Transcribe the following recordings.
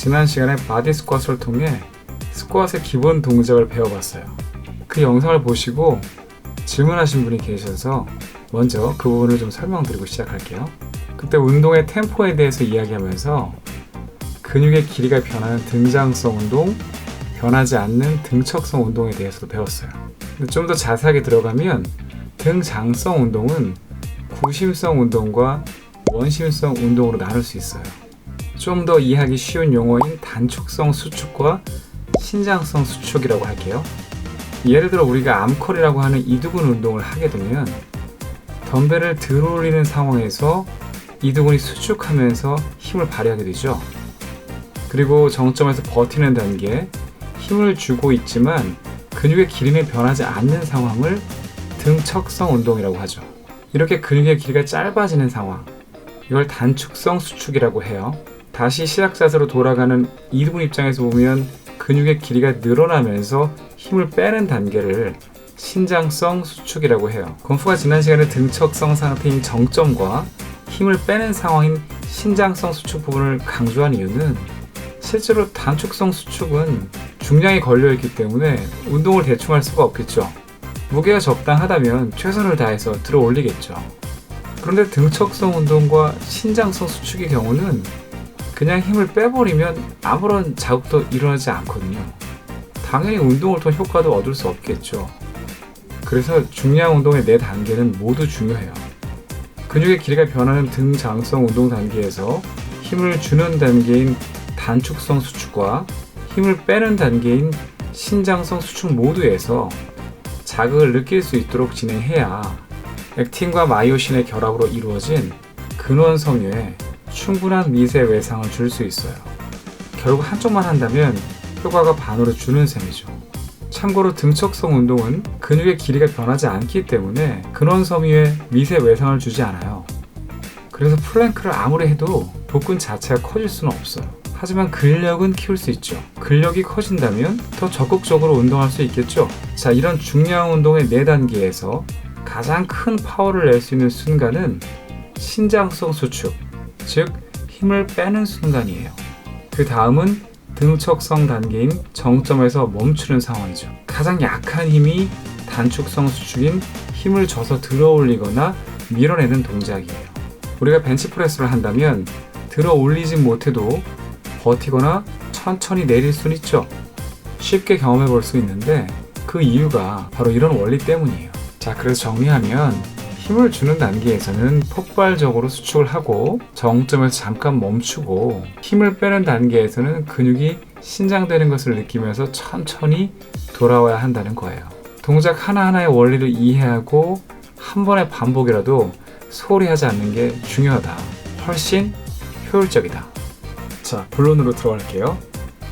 지난 시간에 바디 스쿼트를 통해 스쿼트의 기본 동작을 배워봤어요. 그 영상을 보시고 질문하신 분이 계셔서 먼저 그 부분을 좀 설명드리고 시작할게요. 그때 운동의 템포에 대해서 이야기하면서 근육의 길이가 변하는 등장성 운동, 변하지 않는 등척성 운동에 대해서도 배웠어요. 좀 더 자세하게 들어가면 등장성 운동은 구심성 운동과 원심성 운동으로 나눌 수 있어요. 좀 더 이해하기 쉬운 용어인 단축성 수축과 신장성 수축이라고 할게요. 예를 들어 우리가 암컬이라고 하는 이두근 운동을 하게 되면 덤벨을 들어올리는 상황에서 이두근이 수축하면서 힘을 발휘하게 되죠. 그리고 정점에서 버티는 단계, 힘을 주고 있지만 근육의 길이는 변하지 않는 상황을 등척성 운동이라고 하죠. 이렇게 근육의 길이가 짧아지는 상황, 이걸 단축성 수축이라고 해요. 다시 시작 자세로 돌아가는 이두근 입장에서 보면 근육의 길이가 늘어나면서 힘을 빼는 단계를 신장성 수축이라고 해요. 건프가 지난 시간에 등척성 상태인 정점과 힘을 빼는 상황인 신장성 수축 부분을 강조한 이유는 실제로 단축성 수축은 중량이 걸려있기 때문에 운동을 대충 할 수가 없겠죠. 무게가 적당하다면 최선을 다해서 들어 올리겠죠. 그런데 등척성 운동과 신장성 수축의 경우는 그냥 힘을 빼버리면 아무런 자극도 일어나지 않거든요. 당연히 운동을 통한 효과도 얻을 수 없겠죠. 그래서 중량 운동의 4단계는 모두 중요해요. 근육의 길이가 변하는 등장성 운동 단계에서 힘을 주는 단계인 단축성 수축과 힘을 빼는 단계인 신장성 수축 모두에서 자극을 느낄 수 있도록 진행해야 액틴과 마이오신의 결합으로 이루어진 근원 섬유에 충분한 미세 외상을 줄 수 있어요. 결국 한쪽만 한다면 효과가 반으로 주는 셈이죠. 참고로 등척성 운동은 근육의 길이가 변하지 않기 때문에 근원 섬유에 미세 외상을 주지 않아요. 그래서 플랭크를 아무리 해도 복근 자체가 커질 수는 없어요. 하지만 근력은 키울 수 있죠. 근력이 커진다면 더 적극적으로 운동할 수 있겠죠. 자, 이런 중량 운동의 4단계에서 가장 큰 파워를 낼 수 있는 순간은 신장성 수축, 즉 힘을 빼는 순간이에요. 그 다음은 등척성 단계인 정점에서 멈추는 상황이죠. 가장 약한 힘이 단축성 수축인 힘을 줘서 들어 올리거나 밀어내는 동작이에요. 우리가 벤치프레스를 한다면 들어 올리진 못해도 버티거나 천천히 내릴 수는 있죠. 쉽게 경험해 볼 수 있는데 그 이유가 바로 이런 원리 때문이에요. 자, 그래서 정리하면 힘을 주는 단계에서는 폭발적으로 수축을 하고 정점에서 잠깐 멈추고, 힘을 빼는 단계에서는 근육이 신장되는 것을 느끼면서 천천히 돌아와야 한다는 거예요. 동작 하나하나의 원리를 이해하고 한 번의 반복이라도 소홀히 하지 않는 게 중요하다. 훨씬 효율적이다. 자, 본론으로 들어갈게요.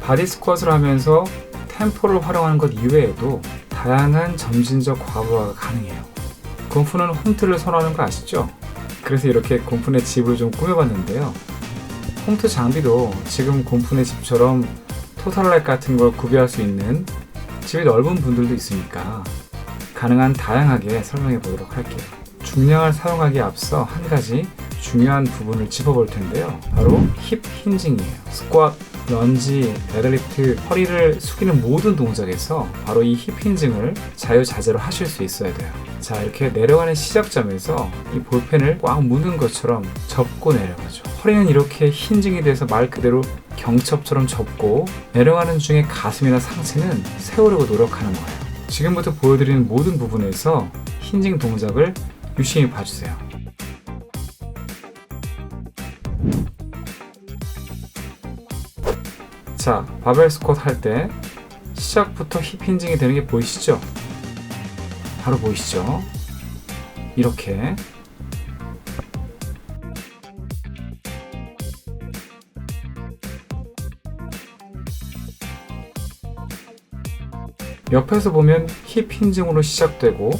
바디 스쿼트를 하면서 템포를 활용하는 것 이외에도 다양한 점진적 과부하가 가능해요. 곰프는 홈트를 선호하는 거 아시죠? 그래서 이렇게 곰프네 집을 좀 꾸며봤는데요. 홈트 장비도 지금 곰프네 집처럼 토탈라이트 같은 걸 구비할 수 있는 집이 넓은 분들도 있으니까 가능한 다양하게 설명해 보도록 할게요. 중량을 사용하기에 앞서 한 가지 중요한 부분을 짚어볼 텐데요. 바로 힙 힌징이에요. 스쿼트, 런지, 데드리프트, 허리를 숙이는 모든 동작에서 바로 이 힙 힌징을 자유자재로 하실 수 있어야 돼요. 자, 이렇게 내려가는 시작점에서 이 볼펜을 꽉 무는 것처럼 접고 내려가죠. 허리는 이렇게 힌징이 돼서 말 그대로 경첩처럼 접고, 내려가는 중에 가슴이나 상체는 세우려고 노력하는 거예요. 지금부터 보여드리는 모든 부분에서 힌징 동작을 유심히 봐주세요. 자, 바벨 스쿼트 할 때 시작부터 힙 힌징이 되는 게 보이시죠? 바로 보이시죠? 이렇게 옆에서 보면 힙 힌징으로 시작되고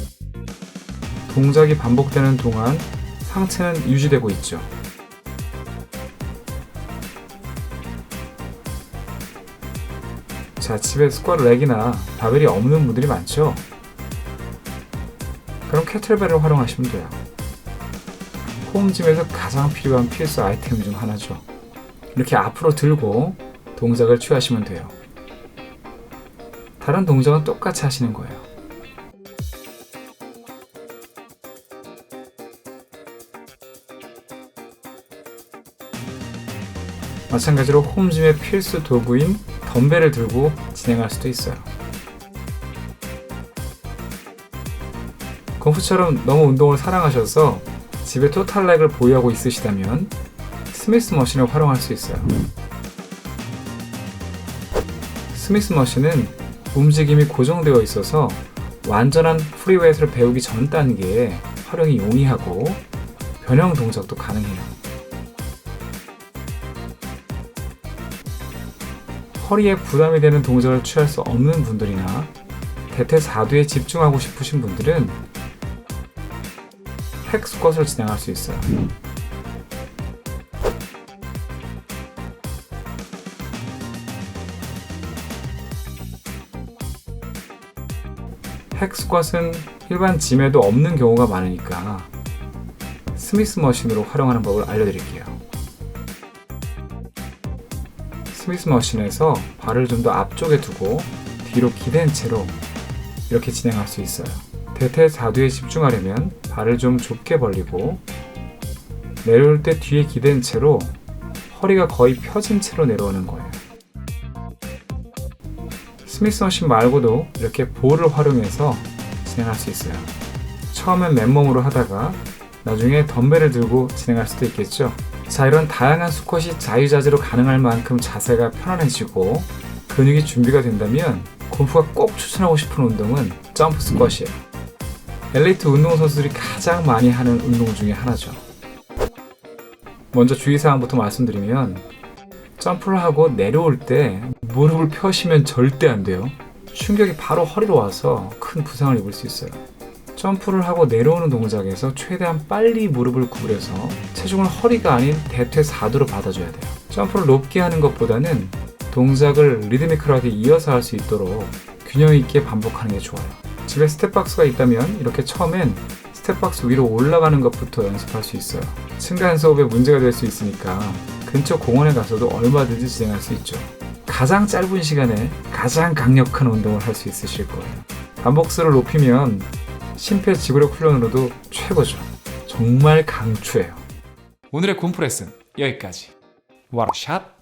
동작이 반복되는 동안 상체는 유지되고 있죠. 자, 집에 스쿼트 렉이나 바벨이 없는 분들이 많죠? 그럼 캐틀벨을 활용하시면 돼요. 홈짐에서 가장 필요한 필수 아이템 중 하나죠. 이렇게 앞으로 들고 동작을 취하시면 돼요. 다른 동작은 똑같이 하시는 거예요. 마찬가지로 홈짐의 필수 도구인 덤벨을 들고 진행할 수도 있어요. 건프처럼 너무 운동을 사랑하셔서 집에 토탈렉을 보유하고 있으시다면 스미스 머신을 활용할 수 있어요. 스미스 머신은 움직임이 고정되어 있어서 완전한 프리웨이트를 배우기 전 단계에 활용이 용이하고 변형 동작도 가능해요. 허리에 부담이 되는 동작을 취할 수 없는 분들이나 대퇴사두에 집중하고 싶으신 분들은 핵 스쿼트를 진행할 수 있어요. 핵 스쿼트는 일반 짐에도 없는 경우가 많으니까 스미스 머신으로 활용하는 법을 알려드릴게요. 스미스 머신에서 발을 좀 더 앞쪽에 두고 뒤로 기댄 채로 이렇게 진행할 수 있어요. 대퇴사두에 집중하려면 발을 좀 좁게 벌리고 내려올 때 뒤에 기댄 채로 허리가 거의 펴진 채로 내려오는 거예요. 스미스 머신 말고도 이렇게 볼을 활용해서 진행할 수 있어요. 처음엔 맨몸으로 하다가 나중에 덤벨을 들고 진행할 수도 있겠죠. 자, 이런 다양한 스쿼시 자유자재로 가능할 만큼 자세가 편안해지고 근육이 준비가 된다면 곤프가 꼭 추천하고 싶은 운동은 점프 스쿼시예요. 엘리트 운동선수들이 가장 많이 하는 운동 중에 하나죠. 먼저 주의사항부터 말씀드리면 점프를 하고 내려올 때 무릎을 펴시면 절대 안 돼요. 충격이 바로 허리로 와서 큰 부상을 입을 수 있어요. 점프를 하고 내려오는 동작에서 최대한 빨리 무릎을 구부려서 체중을 허리가 아닌 대퇴사두로 받아줘야 돼요. 점프를 높게 하는 것보다는 동작을 리드미컬하게 이어서 할 수 있도록 균형 있게 반복하는 게 좋아요. 집에 스텝박스가 있다면 이렇게 처음엔 스텝박스 위로 올라가는 것부터 연습할 수 있어요. 층간 소음에 문제가 될 수 있으니까 근처 공원에 가서도 얼마든지 진행할 수 있죠. 가장 짧은 시간에 가장 강력한 운동을 할 수 있으실 거예요. 반복수를 높이면 심폐지구력 훈련으로도 최고죠. 정말 강추해요. 오늘의 곤프 레슨 여기까지. 와라샷!